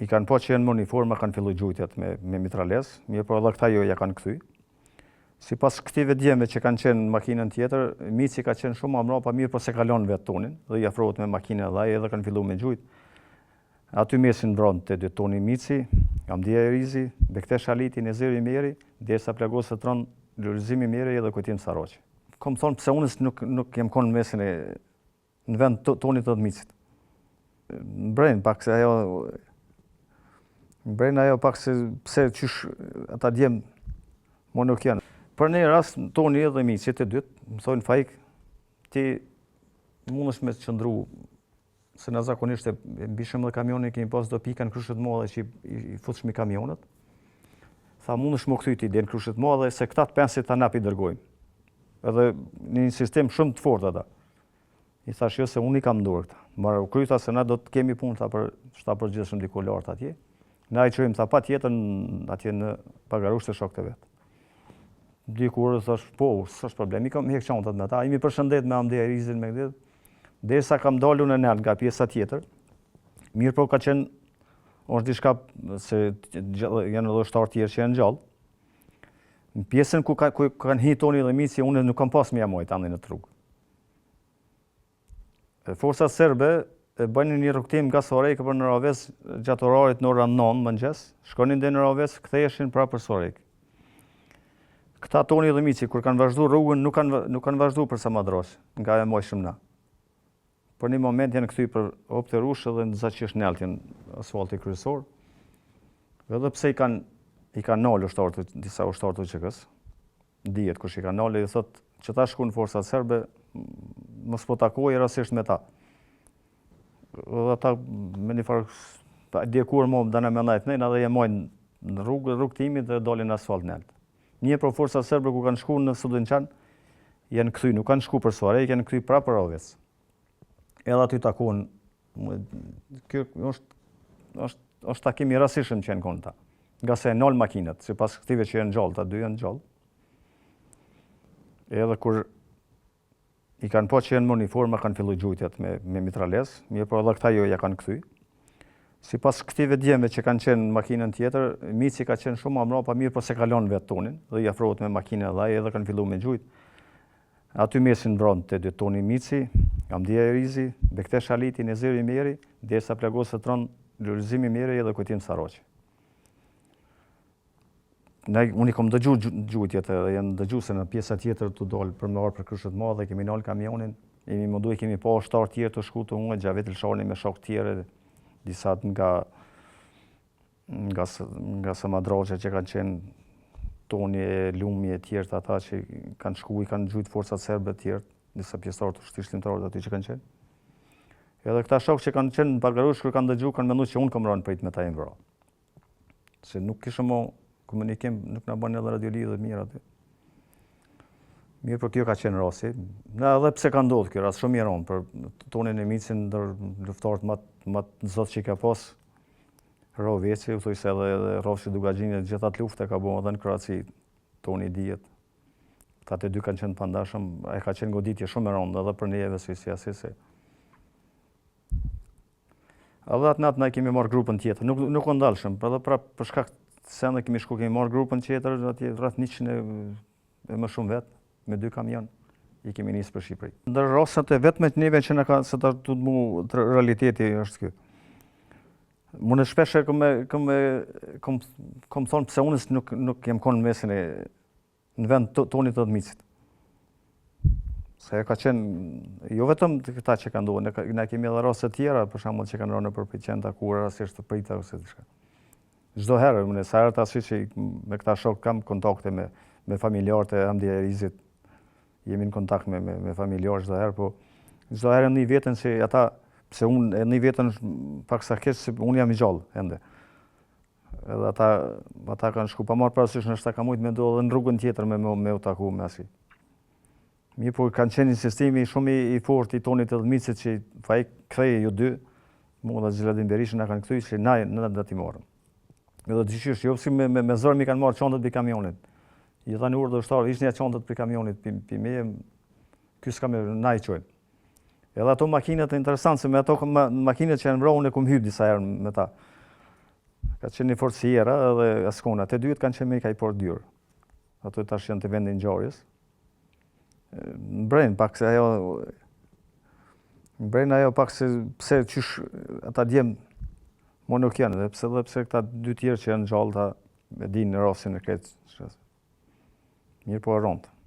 i kanë po që janë më uniforma, kanë fillu gjujtjet me mitrales, mirë po edhe këta jo ja kanë kthy. Sipas këtive djemve që kanë qenë në makinën tjetër, mici ka qenë shumë më mbrapa, mirë po se kalon vetë tonin dhe i afrohet me makinën e dhaj edhe kanë fillu me gjujt. Aty mesin mbron të dy toni mici, Hamdia Erizi, Bektesh Haliti, Neziri Meri, derisa plagosë tron Lulzimi Meri edhe Kujtim Sarroqi. Kom thonë pse unë nuk jem konë në mesin në vend tonit të micit. Mbren pak se ajo pak se pse qysh ata djem mo nuk janë. Për një rast toni edhe micit e dytë, më thonë Faik, ti mundesh me të qëndru, se në zakonisht e mbishëm dhe kamionin kemi pas do pika në Kryshet Madhe që i futshmi kamionët. Tha mundesh më kthy ti deri në Kryshet Madhe se këta të pensit ta napi dërgojmë. Edhe një sistem shumë të fortë ata. I thash jo se unë i kam dorë këta. Marë kryta se na do të kemi punë ta për shtatorgjithshëm diku lart atje. Na i çojmë tha patjetër atje në pagarusht të shokët e vet. Dikur thash po, s'është problem, i kam hek çantat me ata. I mi përshëndet me Hamdia Erizin me këtë. Derisa kam dalur në nalt nga pjesa tjetër. Mirë po ka qenë është diçka se janë edhe ushtarë tjerë që janë gjallë. Në pjesën ku kanë hi toni dhe mici, unë nuk kam pas me jamojt andin në rrugë. Forcat serbe e bënin një rrugtim nga Sorek për në Ravez gjatë orarit në orën 9 mëngjes, shkonin dhe në Ravez, ktheheshin prapë për Sorek. Këta toni dhe mici, kur kanë vazhdu rrugën, nuk kanë vazhdu për Samadrosh, nga e mojshëm na. Për një moment janë kthy për opte rushë dhe në zaqish neltin asfalti kryesor. Edhe pse i kanë nalë disa ushtarë të UÇK-s, dihet kush i kanë nalë, i thotë që ta shkuan forcat serbe, mos po takoj rastisht me ta. Dhe ata me një farë djekur më dana me ndajt nejnë, edhe jemojnë në rrugtimit dhe dalin në asfalt nelt. Një për forcat serbe ku kanë shku në Studinçan, janë kthy, nuk kanë shku për Sorek, janë kthy prapë për Rovec. Edhe aty takon, kjo është takim i rastishëm që janë konë ta. Nga se e nol makinat, sipas këtive që janë gjallë, ta dy janë gjallë. Edhe kur i kanë po që janë më uniforma, kanë fillu gjujtjet me mitrales, mirë po edhe këta jo ja kanë kthy. Sipas këtive djemve që kanë qenë në makinën tjetër, mici ka qenë shumë më mbrapa, mirë po se kalon vetë tonin dhe i afrohet me makinën e dhaj edhe kanë fillu me gjujt. Aty mesin mbron të dy toni mici, Hamdia Erizi, Bektesh Haliti, Neziri Meri, derisa plagosë tron Lulzimi Meri edhe Kujtim Sarroqi. Unë i kom dëgju gjujtjet edhe janë dëgju se në pjesa tjetër të dolë për me orë për Kryshet Madhe, kemi nalë kamionin, kemi pa ushtarë tjerë të shku të unë, Xhavet Elshani me shok tjere, disat nga Samadroqe që kanë qenë toni e lumi e tjerë të ata që kanë shku, i kanë gjujt forcat serbe tjerë, disa pjesëtarë të shtishlimtarët aty që kanë qenë. Edhe këta shok që kanë qenë në Pagarusht, kër kanë dëgju, kanë mendu që unë kam rënë prit me ta e mbra. Se nuk kishë mo komunikim, nuk në banë edhe radiolidhe dhe mirë aty. Mirë për kjo ka qenë rasti. Edhe pse ka ndodhë kjo rast, shumë i rënë, për tonin e micin ndër luftarët më të zotë që i ka pas, Roveci, u thuj se edhe Rofshi Dugagjini, gjithat lufte ka bo edhe në Kroaci, toni dijet. Ta të dy kanë qenë pandashëm, e ka qenë goditje shumë e rëndë, edhe për njeve si asisi. Edhe atë natë na kemi marrë grupën tjetër, nuk u ndalshëm, edhe pra për shkak se ne kemi shku, kemi marrë grupën tjetër, atje rreth 100 e më shumë vetë, me 2 kamion, i kemi nisë për Shqipëri. Ndër rastet e vetme të neve që në ka se të mu realiteti është kjo. Mune shpeshe kom thonë pse unës nuk jem konë në mesin në vend tonit të micit. Se ka qenë, jo vetëm këta që ka ndohë, ne kemi edhe raste tjera, për shembull që kanë rënë për Picenta, ku rastisht të prita ose diçka. Çdo herë, sa herë tash që me këta shok kam kontakte me familjarët e Hamdia Erizit, jemi në kontakt me familjarë çdo herë, po çdo herë në një vetën që ata, pse unë e një vetën pak sa keq, se unë jam i gjallë, ende. Edhe ata kanë shku pa marrë parasysh në shta ka mujtë me do edhe në rrugën tjetër me u taku me asi. Mirë, po kanë qenë një sistemi shumë i fort i tonit të micit që Faik ktheje ju dy, mu dhe Xheladin Berisha na kanë kthy që na do t'i marrëm. Edhe dyshysh, jo si me zor mi kanë marrë çantët për kamionit. I thanë urdhë ushtarë, ishte një çantët për kamionit pi me, ky s'ka me na i çojnë. Edhe ato makinat e interesantë, se me ato makinat që janë vrarë unë kum hyp disa herë me ta. Ka qenë një forciera edhe Askona. Të dytë kanë qenë me i ka i por dyrë. Ato tash janë të vendin ngjarjes. M'brejnë pak se ajo pak se pse qysh ata djem mo nuk janë, dhe pse këta dy tjerë që janë gjallë ta e dinë rasin e kretë. Mirë po e rondë.